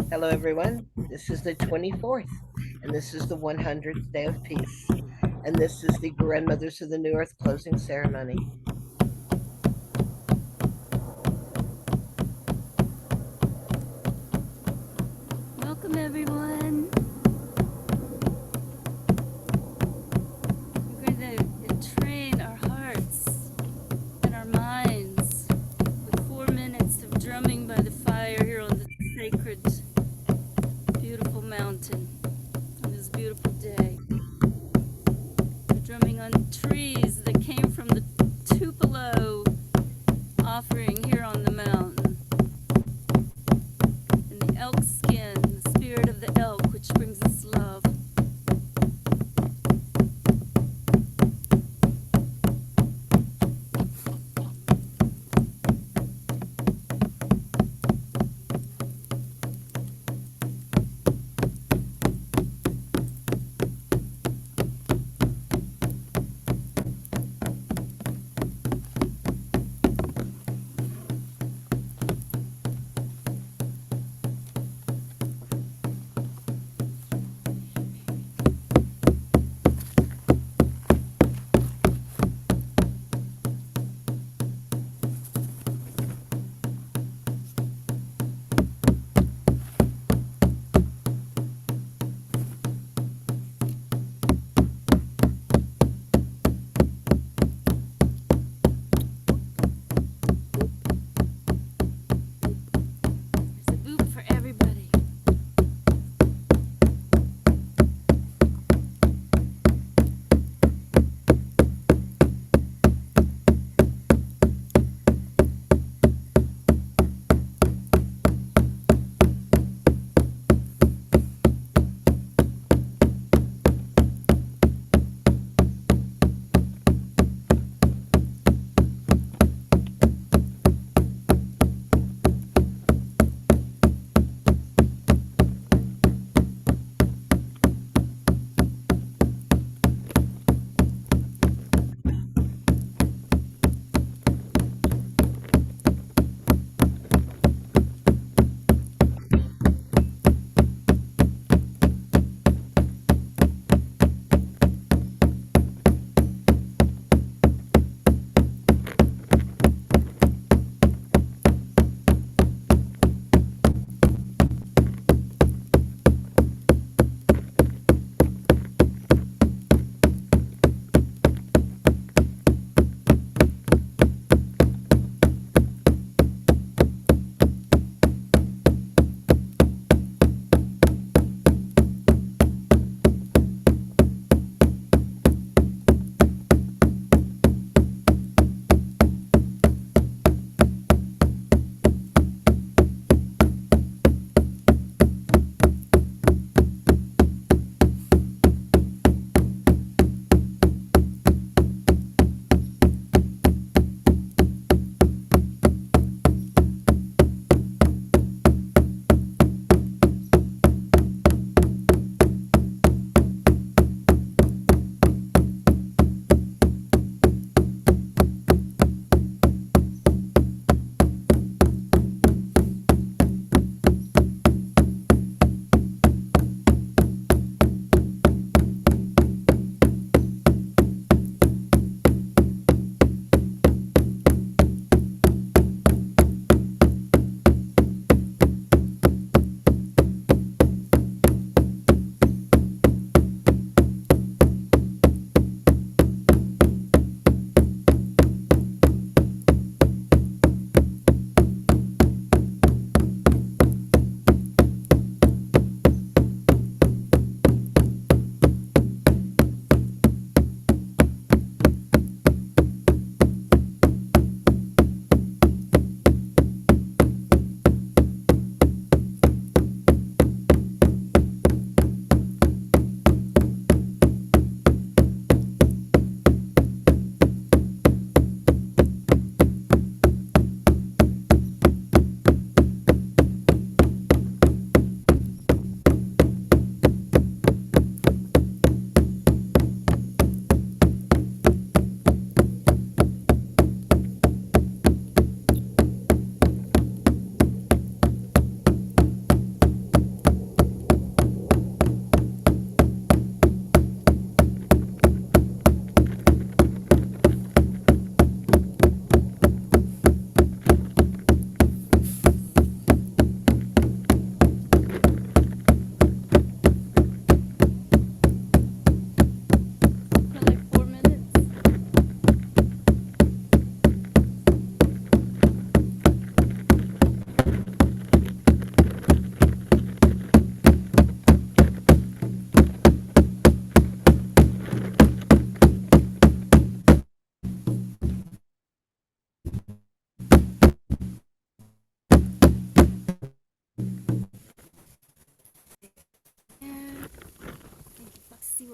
Hello, everyone. This is the 24th, and this is the 100th day of peace. And this is the Grandmothers of the New Earth closing ceremony. Welcome, everyone. We're going to train our hearts and our minds with 4 minutes of drumming by the fire here on the sacred, beautiful mountain on this beautiful day. We're drumming on trees that came from the two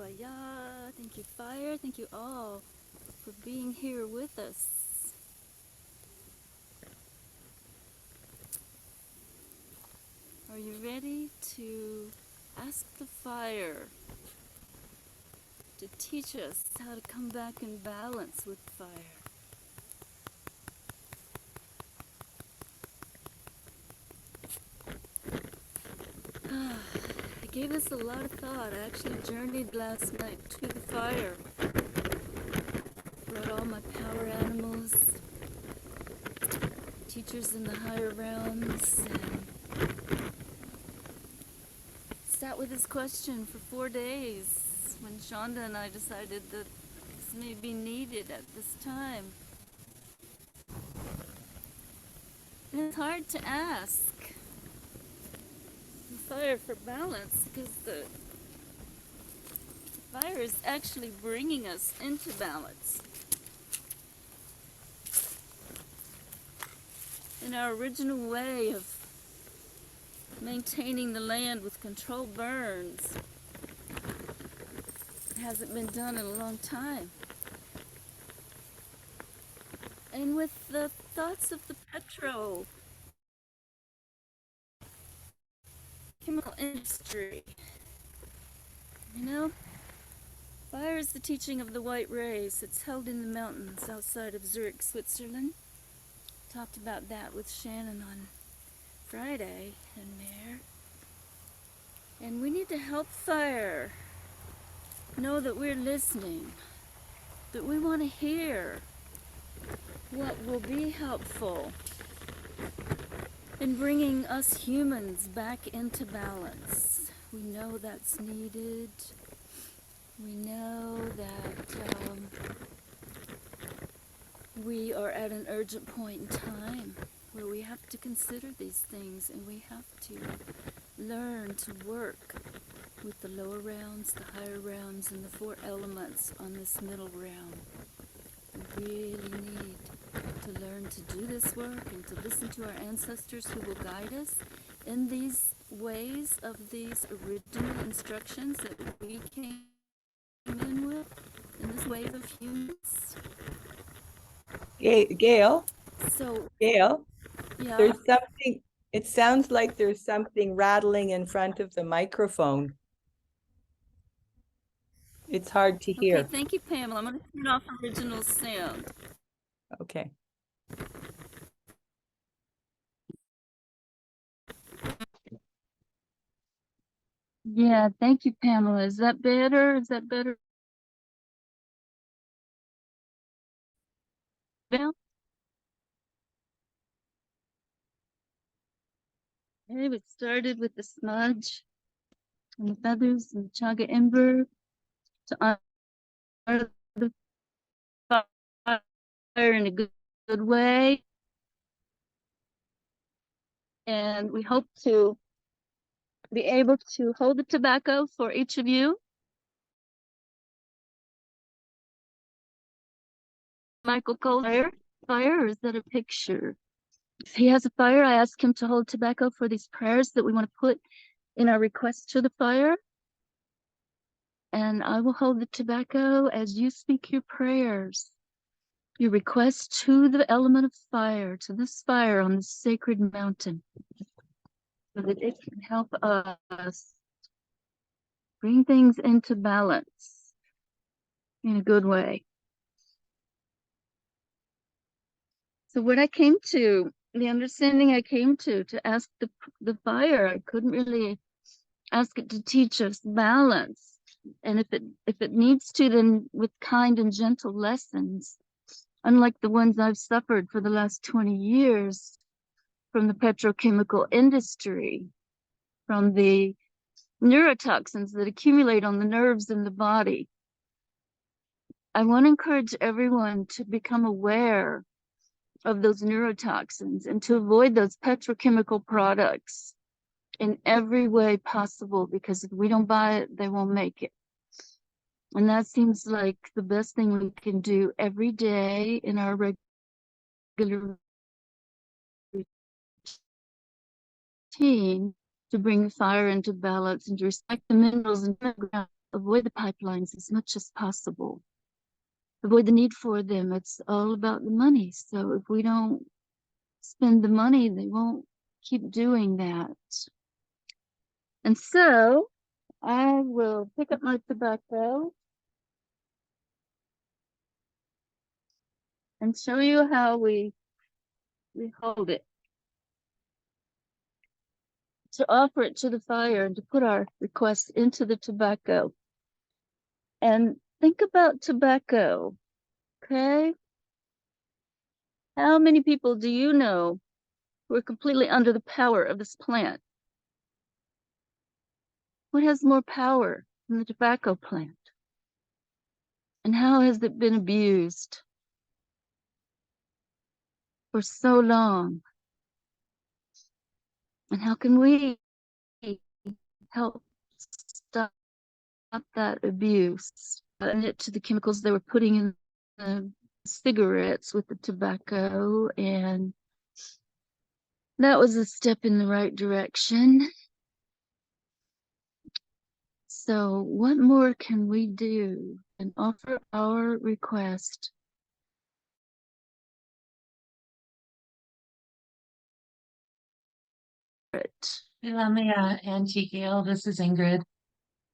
Aya. Thank you, fire. Thank you all for being here with us. Are you ready to ask the fire to teach us how to come back in balance with fire? It gave us a lot of thought. I actually journeyed last night to the fire. Brought all my power animals, teachers in the higher realms, and sat with this question for 4 days when Shonda and I decided that this may be needed at this time. And it's hard to ask the fire for balance because the fire is actually bringing us into balance. In our original way of maintaining the land with controlled burns, it hasn't been done in a long time. And with the thoughts of the petrochemical industry, you know, fire is the teaching of the white race. It's held in the mountains outside of Zurich, Switzerland. Talked about that with Shannon on Friday and Mare. And we need to help fire know that we're listening, that we want to hear what will be helpful in bringing us humans back into balance. We know that's needed. We know that we are at an urgent point in time where we have to consider these things, and we have to learn to work with the lower realms, the higher realms, and the 4 elements on this middle realm. We really need to learn to do this work and to listen to our ancestors who will guide us in these ways of these original instructions that we came in with, in this wave of humans. Gail, So, Gail, yeah. there's something, it sounds like there's something rattling in front of the microphone. It's hard to hear. Okay, thank you, Pamela. I'm going to turn off original sound. Okay. Yeah, thank you, Pamela. Is that better? Is that better? Well, okay, we started with the smudge and the feathers and the chaga ember to honor the fire in a good way. And we hope to be able to hold the tobacco for each of you. Michael Cole's fire, or is that a picture? If he has a fire, I ask him to hold tobacco for these prayers that we want to put in our request to the fire. And I will hold the tobacco as you speak your prayers, your request to the element of fire, to this fire on this sacred mountain, so that it can help us bring things into balance in a good way. So what I came to, the understanding I came to ask the fire, I couldn't really ask it to teach us balance. And if it needs to, then with kind and gentle lessons, unlike the ones I've suffered for the last 20 years from the petrochemical industry, from the neurotoxins that accumulate on the nerves in the body. I want to encourage everyone to become aware of those neurotoxins and to avoid those petrochemical products in every way possible, because if we don't buy it, they won't make it. And that seems like the best thing we can do every day in our regular routine to bring fire into balance and to respect the minerals in the ground avoid the pipelines as much as possible. Avoid the need for them. It's all about the money. So if we don't spend the money, they won't keep doing that. And so I will pick up my tobacco and show you how we hold it. To offer it to the fire and to put our request into the tobacco. And think about tobacco, okay? How many people do you know who are completely under the power of this plant? What has more power than the tobacco plant? And how has it been abused for so long? And how can we help stop that abuse? And it to the chemicals they were putting in the cigarettes with the tobacco, and that was a step in the right direction. So what more can we do and offer our request? Lobelia, Auntie Gail, this is Ingrid,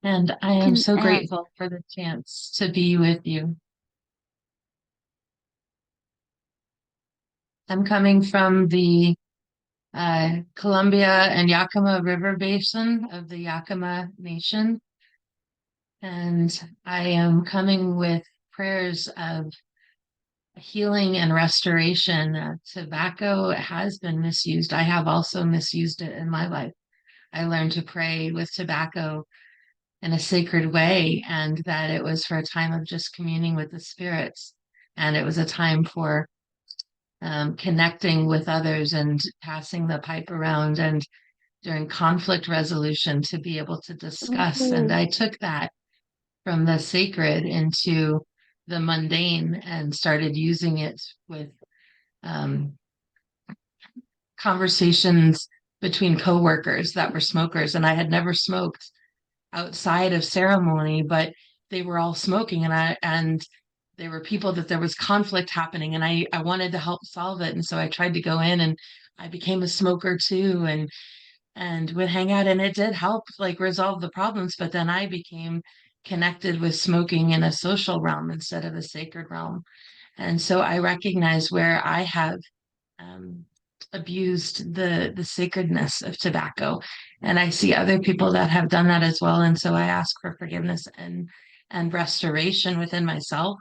and I am Can so add. grateful for the chance to be with you. I'm coming from the Columbia and Yakima River Basin of the Yakima Nation, and I am coming with prayers of healing and restoration. Tobacco has been misused. I have also misused it in my life. I learned to pray with tobacco in a sacred way, and that it was for a time of just communing with the spirits. And it was a time for connecting with others and passing the pipe around, and during conflict resolution to be able to discuss. And I took that from the sacred into the mundane and started using it with conversations between coworkers that were smokers. And I had never smoked outside of ceremony, but they were all smoking, and there were people that there was conflict happening, and I wanted to help solve it. And so I tried to go in, and I became a smoker too, and would hang out, and it did help like resolve the problems. But then I became connected with smoking in a social realm instead of a sacred realm. And so I recognize where I have abused the sacredness of tobacco, and I see other people that have done that as well. And so I ask for forgiveness and restoration within myself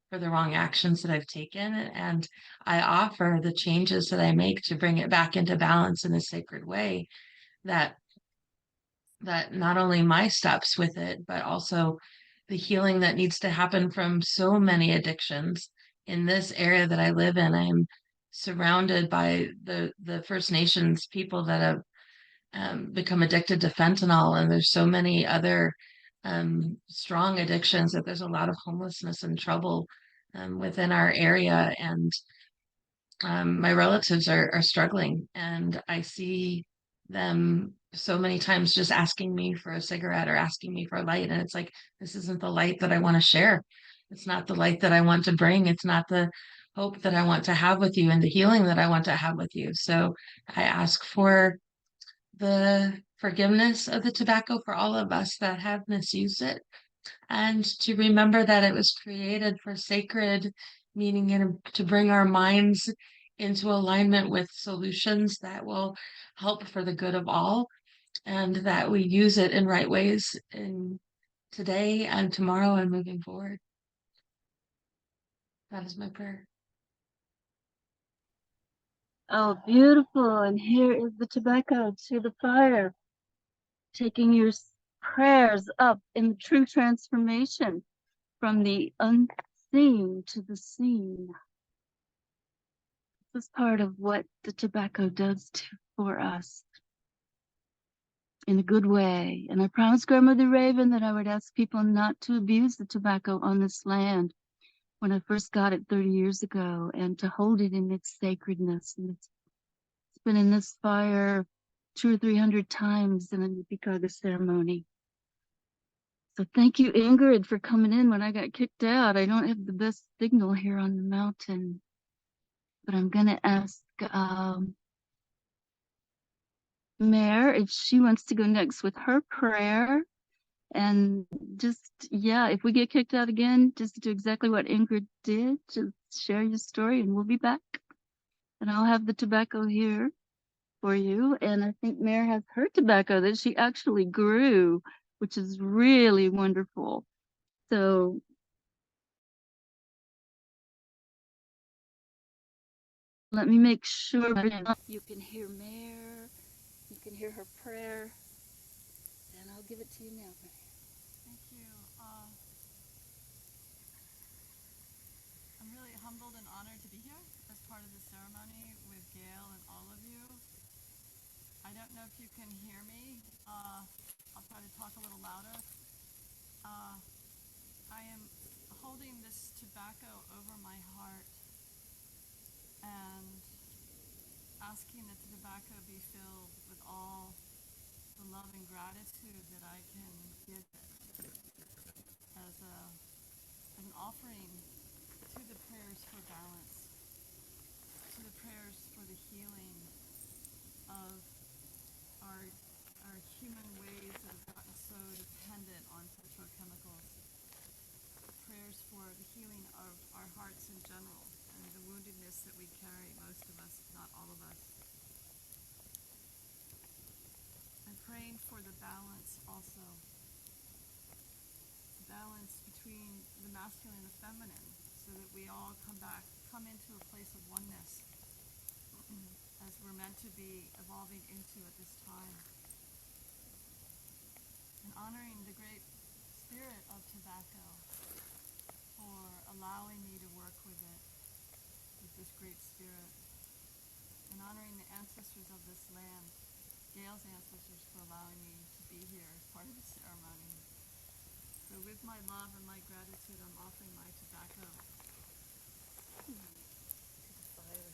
for the wrong actions that I've taken, and I offer the changes that I make to bring it back into balance in a sacred way, that not only my steps with it, but also the healing that needs to happen from so many addictions in this area that I live in. I'm surrounded by the First Nations people that have become addicted to fentanyl, and there's so many other strong addictions that there's a lot of homelessness and trouble within our area. And my relatives are struggling, and I see them so many times just asking me for a cigarette or asking me for a light. And it's like, this isn't the light that I want to share. It's not the light that I want to bring. It's not the hope that I want to have with you and the healing that I want to have with you. So I ask for the forgiveness of the tobacco for all of us that have misused it, and to remember that it was created for sacred meaning, and to bring our minds into alignment with solutions that will help for the good of all, and that we use it in right ways in today and tomorrow and moving forward. That is my prayer. Oh, beautiful. And here is the tobacco to the fire, taking your prayers up in true transformation from the unseen to the seen. This is part of what the tobacco does for us in a good way. And I promised Grandmother Raven that I would ask people not to abuse the tobacco on this land when I first got it 30 years ago, and to hold it in its sacredness. And it's been in this fire 200 or 300 times in the Bikaga ceremony. So thank you, Ingrid, for coming in when I got kicked out. I don't have the best signal here on the mountain, but I'm gonna ask Mare if she wants to go next with her prayer. And just, yeah, if we get kicked out again, just do exactly what Ingrid did. Just share your story and we'll be back. And I'll have the tobacco here for you. And I think Mare has her tobacco that she actually grew, which is really wonderful. So let me make sure you can hear Mare, you can hear her prayer, and I'll give it to you now, Mare. Thank you. I'm really humbled and honored to be here as part of the ceremony with Gail and all of you. I don't know if you can hear me. I'll try to talk a little louder. I am holding this tobacco over my heart and asking that the tobacco be filled with all the love and gratitude that I can give it as an offering to the prayers for balance, to the prayers for the healing of our human ways that have gotten so dependent on petrochemicals, prayers for the healing of our hearts in general and the woundedness that we carry, most of us, not all of us. I'm praying for the balance also, the balance between the masculine and the feminine, so that we all come into a place of oneness as we're meant to be evolving into at this time. And honoring the great spirit of tobacco for allowing me to work with it, with this great spirit. And honoring the ancestors of this land, Gail's ancestors, for allowing me to be here as part of the ceremony. So with my love and my gratitude, I'm offering my tobacco to the fire.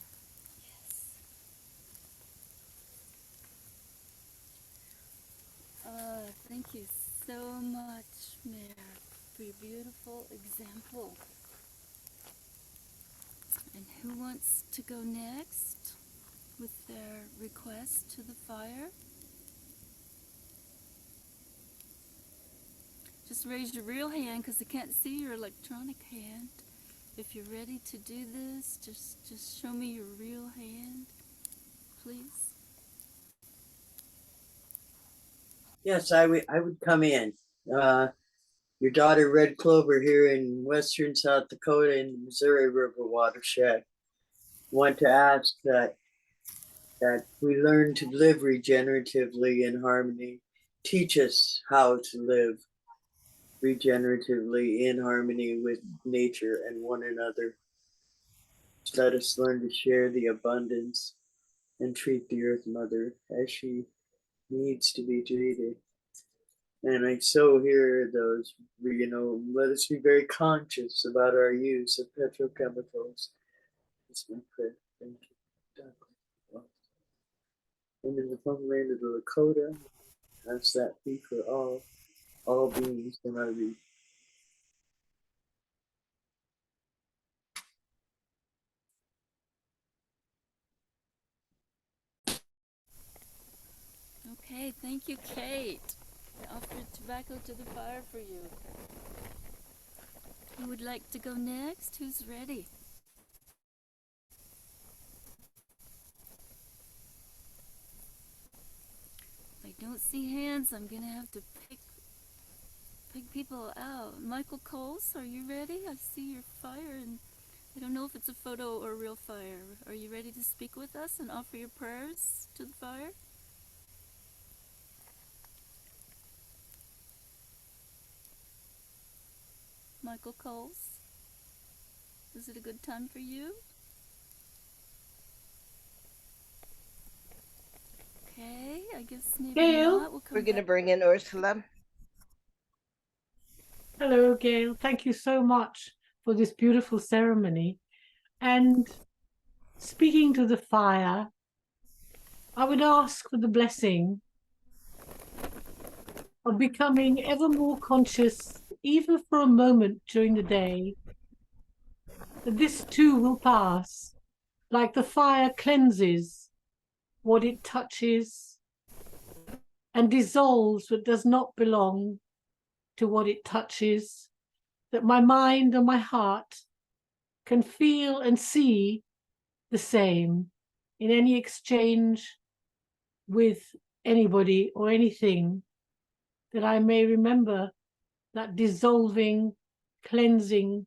Thank you so much, Mare, for your beautiful example. And who wants to go next with their request to the fire? Just raise your real hand because I can't see your electronic hand. If you're ready to do this, just show me your real hand, please. Yes, I would come in. Your daughter Red Clover here in western South Dakota in the Missouri River watershed. Want to ask that we learn to live regeneratively in harmony. Teach us how to live regeneratively in harmony with nature and one another. Let us learn to share the abundance and treat the Earth Mother as she needs to be treated. And I so hear those, let us be very conscious about our use of petrochemicals. That's my prayer. Thank you. And in the homeland of the Lakota, ask that be for all beings in our region. Okay, thank you, Kate. I offered tobacco to the fire for you. Who would like to go next? Who's ready? If I don't see hands, I'm gonna have to pick people out. Michael Coles, are you ready? I see your fire, and I don't know if it's a photo or a real fire. Are you ready to speak with us and offer your prayers to the fire? Michael Coles, is it a good time for you? Okay, I guess maybe Gail? not. We'll come We're going to back. bring in Ursula. Hello, Gail. Thank you so much for this beautiful ceremony. And speaking to the fire, I would ask for the blessing of becoming ever more conscious, even for a moment during the day, that this too will pass, like the fire cleanses what it touches and dissolves what does not belong to what it touches, that my mind and my heart can feel and see the same in any exchange with anybody or anything, that I may remember that dissolving, cleansing,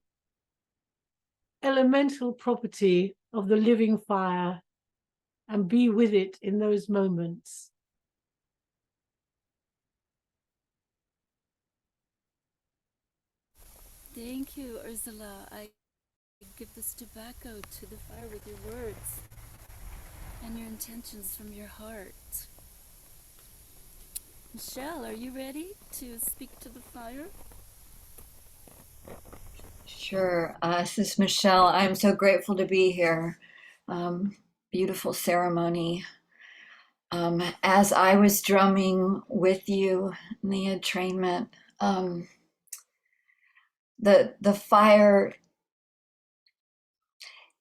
elemental property of the living fire and be with it in those moments. Thank you, Ursula. I give this tobacco to the fire with your words and your intentions from your heart. Michelle, are you ready to speak to the fire? Sure. This is Michelle. I'm so grateful to be here. Beautiful ceremony. As I was drumming with you in the entrainment, the fire,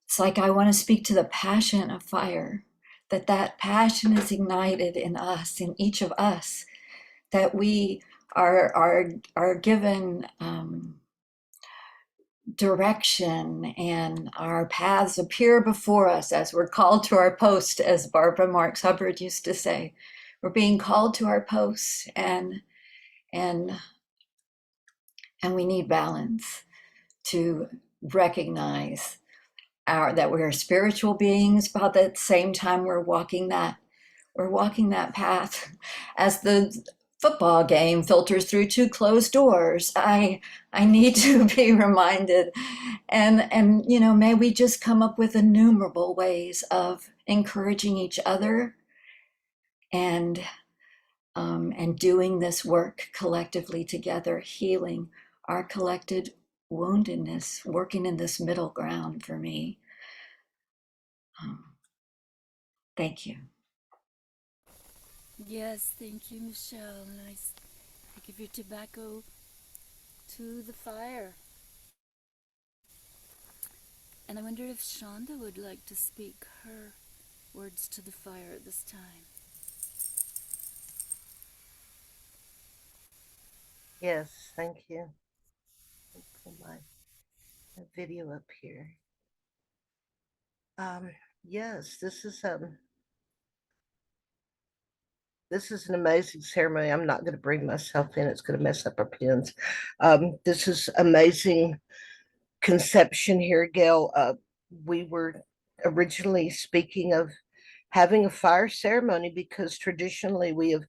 it's like I want to speak to the passion of fire, that passion is ignited in us, in each of us, that we are given direction, and our paths appear before us as we're called to our post, as Barbara Marx Hubbard used to say. We're being called to our posts, and we need balance to recognize that we're spiritual beings, but at the same time we're walking that path. As the football game filters through two closed doors, I need to be reminded, and may we just come up with innumerable ways of encouraging each other and doing this work collectively together, healing our collected woundedness, working in this middle ground for me. Thank you. Yes, thank you, Michelle. And I give your tobacco to the fire. And I wonder if Shonda would like to speak her words to the fire at this time. Yes, thank you. Let me pull my video up here. Yes, this is an amazing ceremony. I'm not going to bring myself in. It's going to mess up our pins. This is amazing conception here, Gail. We were originally speaking of having a fire ceremony because traditionally we have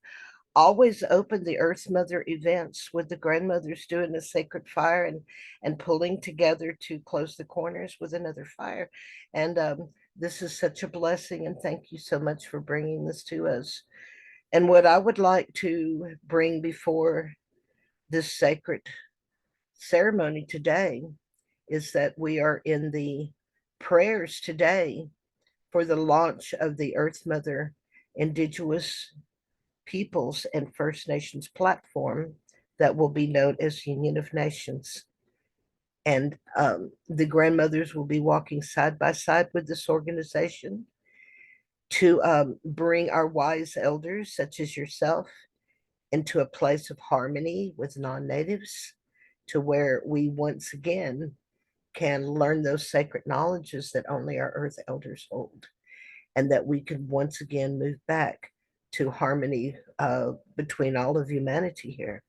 always opened the Earth Mother events with the grandmothers doing a sacred fire and pulling together to close the corners with another fire. And this is such a blessing, and thank you so much for bringing this to us. And what I would like to bring before this sacred ceremony today is that we are in the prayers today for the launch of the Earth Mother Indigenous Peoples and First Nations platform that will be known as Union of Nations. And the grandmothers will be walking side by side with this organization to bring our wise elders, such as yourself, into a place of harmony with non-natives, to where we once again can learn those sacred knowledges that only our earth elders hold, and that we can once again move back to harmony between all of humanity here.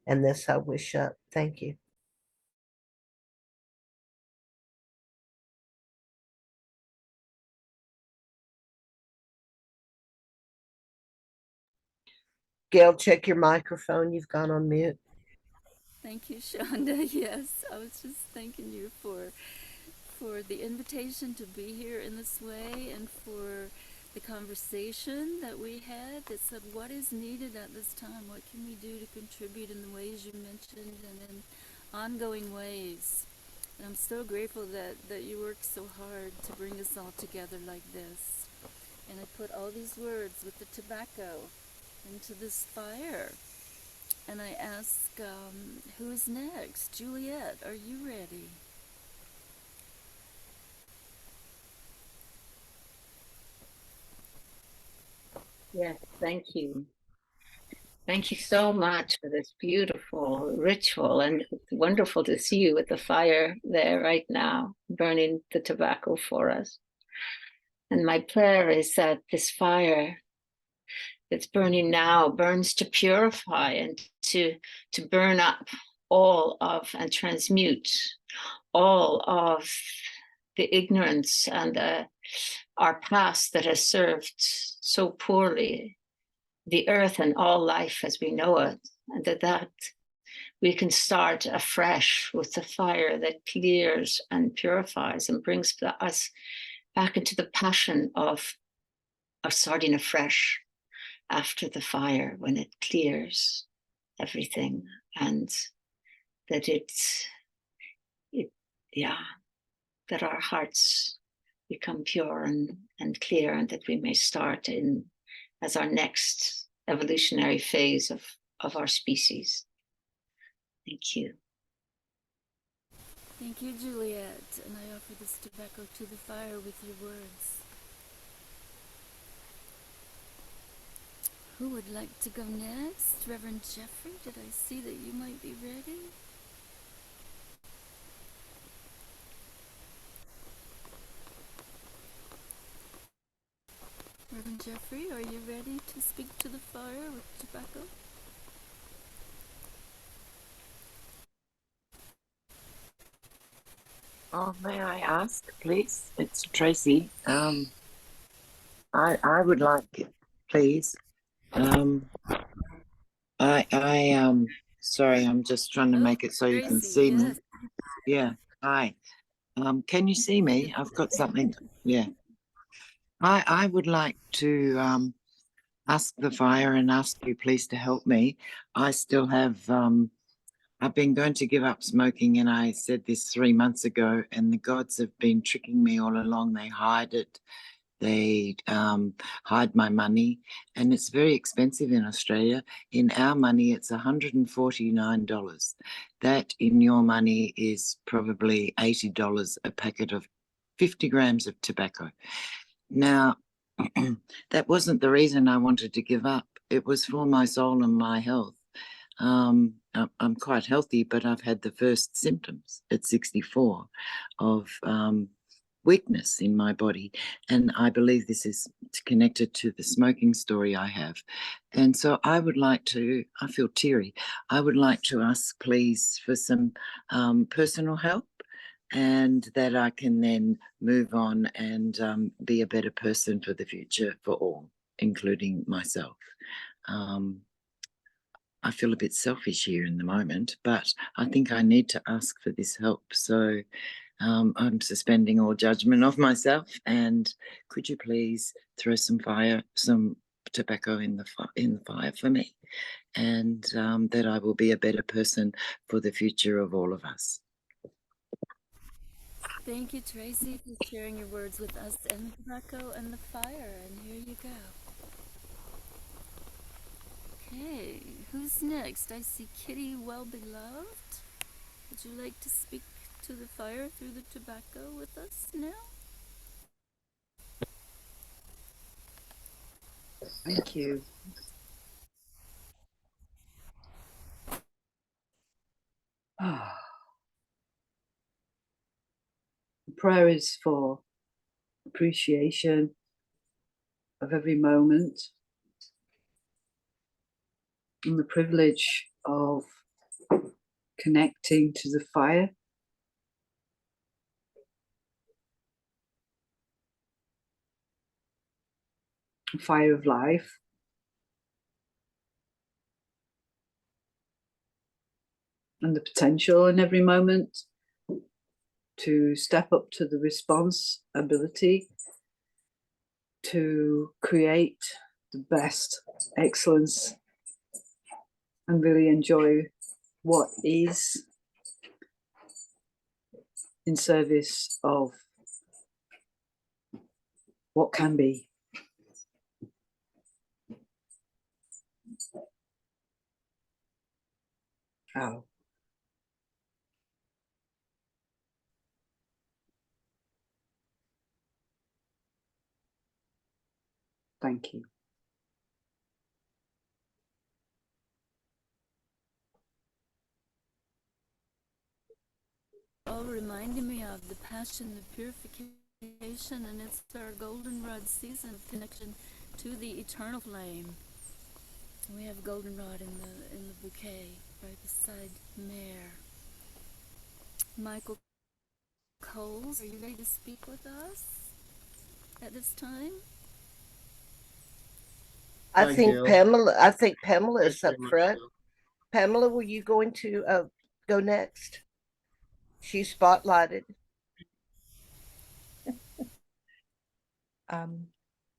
And this I wish up. Thank you. Gail, check your microphone. You've gone on mute. Thank you, Shonda. Yes, I was just thanking you for the invitation to be here in this way, and for the conversation that we had that said what is needed at this time, what can we do to contribute in the ways you mentioned and in ongoing ways. And I'm so grateful that you worked so hard to bring us all together like this. And I put all these words with the tobacco into this fire. and I ask, who's next? Juliet, are you ready? Yes, thank you. Thank you so much for this beautiful ritual, and it's wonderful to see you with the fire there right now, burning the tobacco for us. And my prayer is that this fire that's burning now burns to purify and to burn up all of and transmute all of the ignorance and our past that has served so poorly the earth and all life as we know it, and that we can start afresh with the fire that clears and purifies and brings us back into the passion of starting afresh after the fire, when it clears everything, and that that our hearts become pure and clear, and that we may start in as our next evolutionary phase of our species. Thank you. Thank you, Juliet, and I offer this tobacco to the fire with your words. Who would like to go next? Reverend Jeffrey, did I see that you might be ready? Reverend Jeffrey, are you ready to speak to the fire with tobacco? Oh, may I ask, please? It's Tracy. I would like, please. Sorry, I'm just trying to make it so you can Tracy, see me. yes. Yeah. Hi. Can you see me? I've got something. Yeah. I would like to ask the fire and ask you please to help me. I still have I've been going to give up smoking, and I said this 3 months ago, and the gods have been tricking me all along. They hide it. They hide my money, and it's very expensive in Australia. In our money, it's $149. That in your money is probably $80 a packet of 50 grams of tobacco. Now, that wasn't the reason I wanted to give up. It was for my soul and my health. I'm quite healthy, but I've had the first symptoms at 64 of weakness in my body. And I believe this is connected to the smoking story I have. And so I would like to, I feel teary, I would like to ask please for some personal help, and that I can then move on and be a better person for the future for all, including myself. I feel a bit selfish here in the moment, but I think I need to ask for this help. So I'm suspending all judgment of myself, and could you please throw some tobacco in the fire for me, and that I will be a better person for the future of all of us. Thank you, Tracy, for sharing your words with us and the tobacco and the fire. And here you go. Okay, who's next? I see Kitty Well-Beloved. Would you like to speak to the fire through the tobacco with us now? Thank you. Prayer is for appreciation of every moment and the privilege of connecting to the fire. Fire of life. And the potential in every moment to step up to the responsibility to create the best excellence and really enjoy what is in service of what can be. cacao. Thank you. All reminding me of the passion, the purification, and it's our goldenrod season of connection to the eternal flame. We have goldenrod in the bouquet right beside Mare. Michael Coles, are you ready to speak with us at this time? I Hi, think Gail. Pamela is Very up much front. so. Pamela, were you going to go next? She's spotlighted.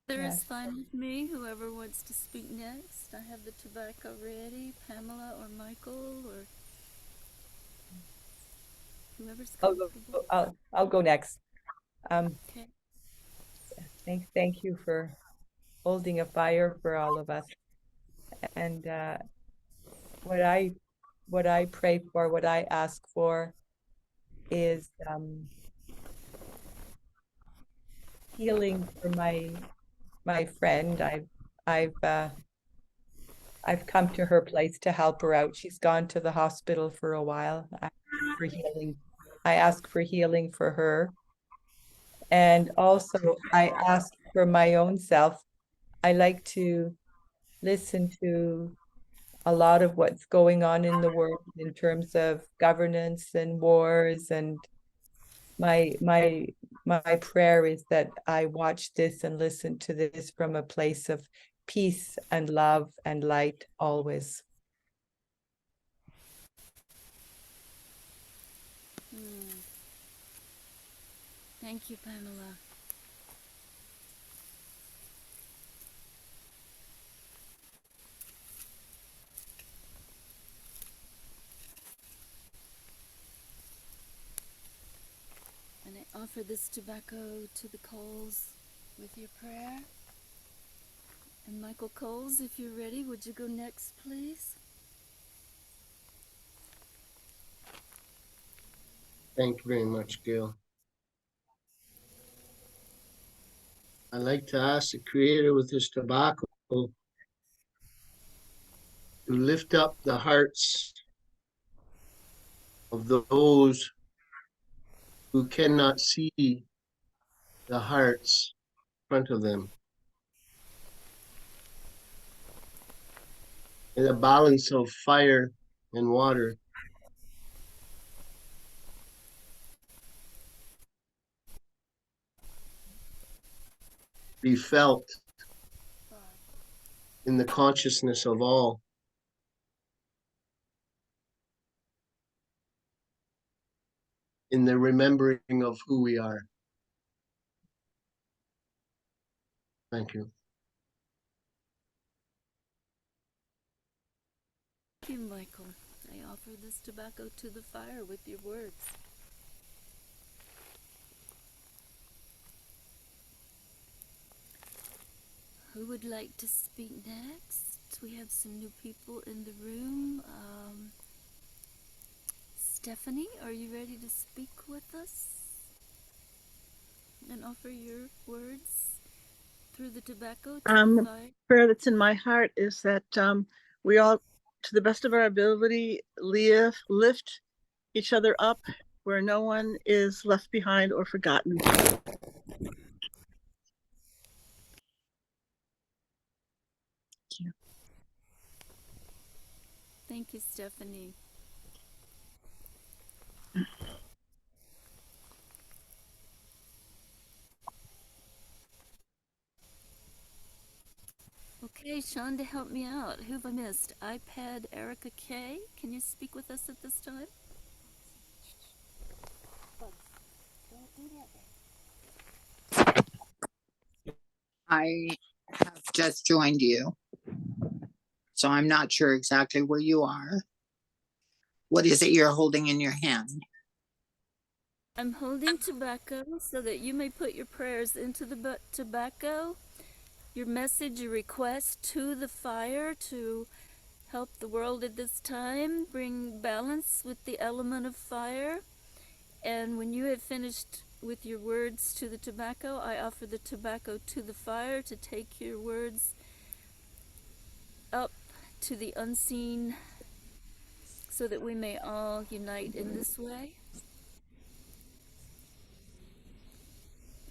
There is Yes. fine with me, whoever wants to speak next. I have the tobacco ready, Pamela or Michael or whoever's comfortable. I'll go next. Okay. Thank you for holding a fire for all of us. And what I pray for, what I ask for is healing for my friend. I've come to her place to help her out. She's gone to the hospital for a while. I ask for healing for her. And also I ask for my own self. I like to listen to a lot of what's going on in the world in terms of governance and wars, and my prayer is that I watch this and listen to this from a place of peace and love and light always. Thank you, Pamela. And I offer this tobacco to the Coles with your prayer. And Michael Coles, if you're ready, would you go next, please? Thank you very much, Gail. I'd like to ask the Creator with this tobacco to lift up the hearts of those who cannot see the hearts in front of them. In a balance of fire and water. Be felt in the consciousness of all. In the remembering of who we are. Thank you. Thank you, Michael. I offer this tobacco to the fire with your words. Who would like to speak next? We have some new people in the room. Stephanie, are you ready to speak with us and offer your words through the tobacco to the fire? Prayer that's in my heart is that we all, to the best of our ability, lift each other up where no one is left behind or forgotten. Thank you. Thank you, Stephanie. Okay, Shonda, help me out. Who have I missed? iPad Erica K. Can you speak with us at this time? I have just joined you, so I'm not sure exactly where you are. What is it you're holding in your hand? I'm holding tobacco so that you may put your prayers into the tobacco, your message, your request to the fire to help the world at this time, bring balance with the element of fire. And when you have finished with your words to the tobacco, I offer the tobacco to the fire to take your words up to the unseen so that we may all unite in this way.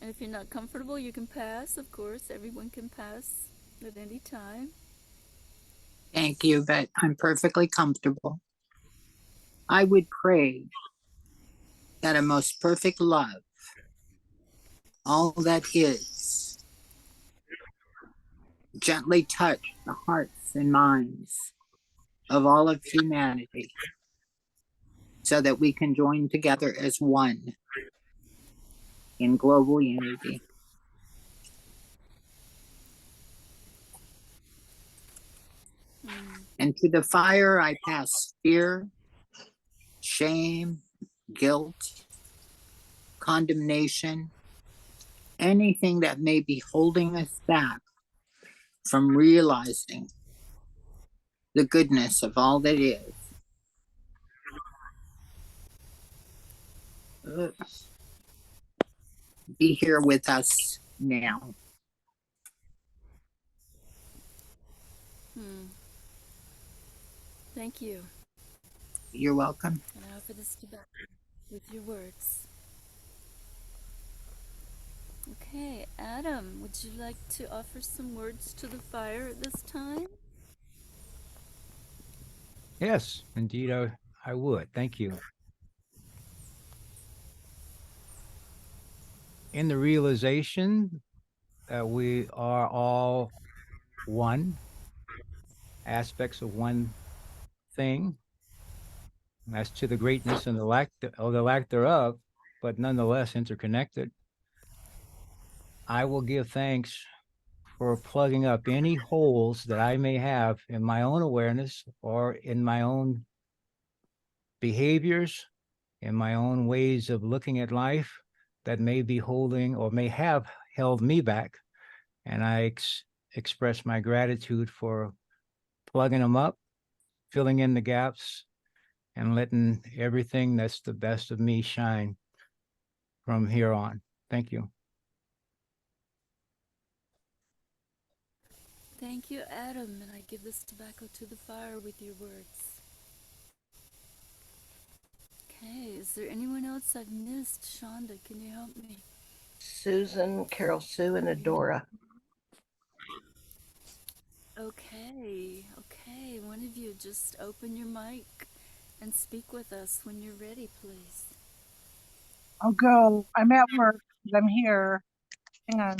And if you're not comfortable, you can pass, of course. Everyone can pass at any time. Thank you, but I'm perfectly comfortable. I would pray that a most perfect love, all that is, gently touch the hearts and minds of all of humanity so that we can join together as one in global unity. And to the fire, I pass fear, shame, guilt, condemnation, anything that may be holding us back from realizing the goodness of all that is. Be here with us now. Thank you. You're welcome. And I offer this tobacco with your words. Okay, Adam, would you like to offer some words to the fire at this time? Yes, indeed, I would. Thank you. In the realization that we are all one, aspects of one thing, as to the greatness and the lack thereof, but nonetheless interconnected, I will give thanks for plugging up any holes that I may have in my own awareness or in my own behaviors, in my own ways of looking at life that may be holding or may have held me back. And I express my gratitude for plugging them up, filling in the gaps, and letting everything that's the best of me shine from here on. Thank you. Thank you, Adam, and I give this tobacco to the fire with your words. Okay, is there anyone else I've missed? Shonda, can you help me? Susan, Carol Sue, and Adora. Okay, one of you just open your mic and speak with us when you're ready, please. I'll go. I'm at work, but I'm here. Hang on.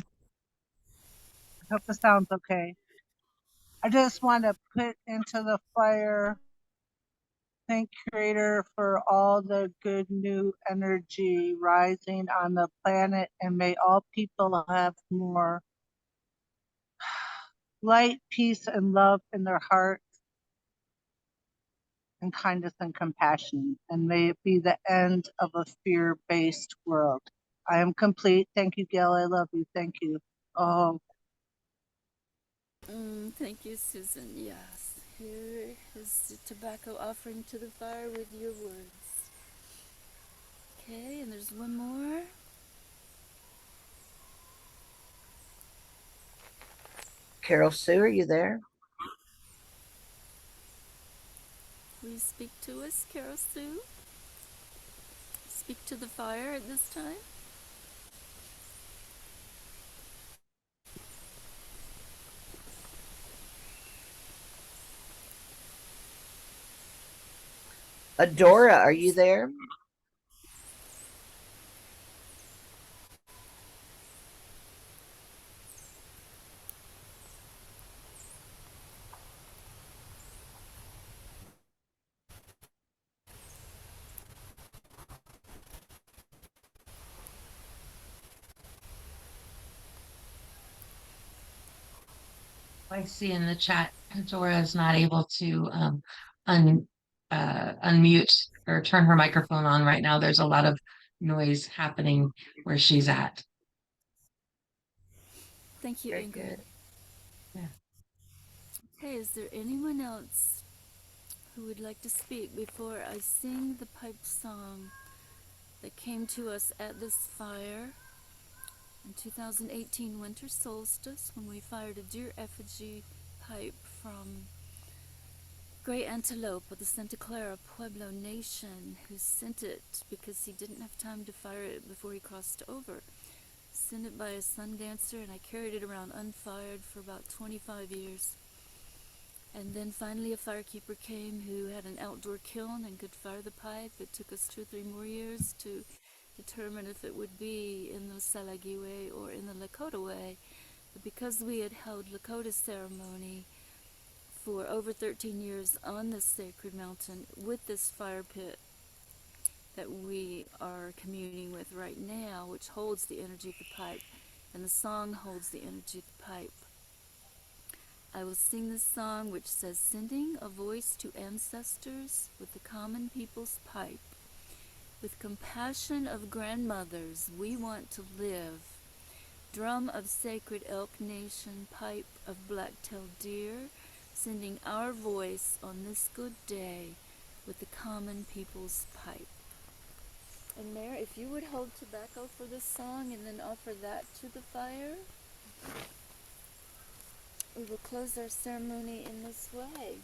I hope the sound's okay. I just want to put into the fire, thank Creator for all the good new energy rising on the planet, and may all people have more light, peace, and love in their hearts, and kindness and compassion, and may it be the end of a fear-based world. I am complete. Thank you, Gail. I love you. Thank you. Oh. Thank you, Susan. Yes, here is the tobacco offering to the fire with your words. Okay, and there's one more. Carol Sue, are you there? Please speak to us, Carol Sue. Speak to the fire at this time. Adora, are you there? I see in the chat, Dora is not able to unmute or turn her microphone on right now. There's a lot of noise happening where she's at. Thank you, Very Ingrid. good. Yeah. Okay, is there anyone else who would like to speak before I sing the pipe song that came to us at this fire in 2018 winter solstice when we fired a deer effigy pipe from Gray Antelope of the Santa Clara Pueblo Nation, who sent it because he didn't have time to fire it before he crossed over. Sent it by a sun dancer, and I carried it around unfired for about 25 years. And then finally a firekeeper came who had an outdoor kiln and could fire the pipe. It took us 2 or 3 more years to determine if it would be in the Tsalagi way or in the Lakota way. But because we had held Lakota ceremony for over 13 years on this sacred mountain with this fire pit that we are communing with right now, which holds the energy of the pipe, and the song holds the energy of the pipe. I will sing this song which says, sending a voice to ancestors with the common people's pipe. With compassion of grandmothers, we want to live. Drum of sacred elk nation, pipe of black-tailed deer, sending our voice on this good day with the common people's pipe. And Mayor, if you would hold tobacco for this song and then offer that to the fire, we will close our ceremony in this way.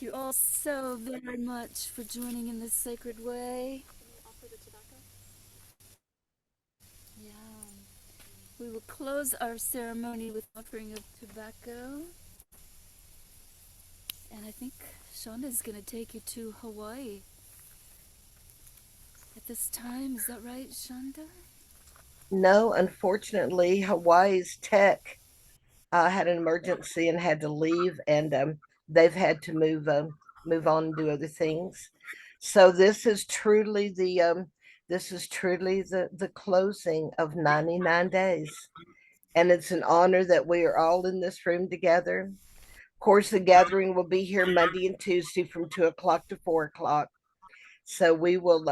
Thank you all so very much for joining in this sacred way. Yeah. We will close our ceremony with offering of tobacco. And I think Shonda's going to take you to Hawaii at this time. Is that right, Shonda? No, unfortunately, Hawaii's tech had an emergency and had to leave, and they've had to move on and do other things. So this is truly the closing of 99 days, and it's an honor that we are all in this room together. Of course, the gathering will be here Monday and Tuesday from 2 o'clock to 4 o'clock. So we will.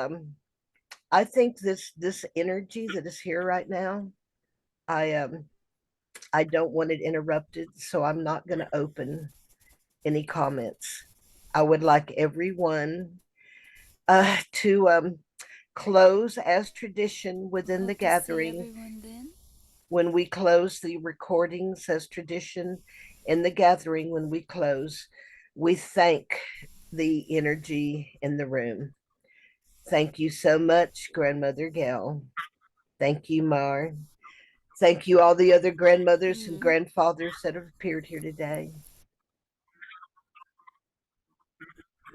I think this energy that is here right now, I don't want it interrupted, so I'm not going to open any comments. I would like everyone to close as tradition within the Hope to see gathering. everyone then. When we close the recordings as tradition in the gathering, when we close, we thank the energy in the room. Thank you so much, Grandmother Gail. Thank you, Mar. Thank you, all the other grandmothers and grandfathers that have appeared here today.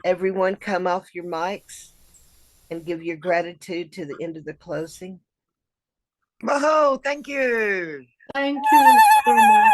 Everyone, come off your mics and give your gratitude to the end of the closing. Whoa, thank you. Thank you, Grandma.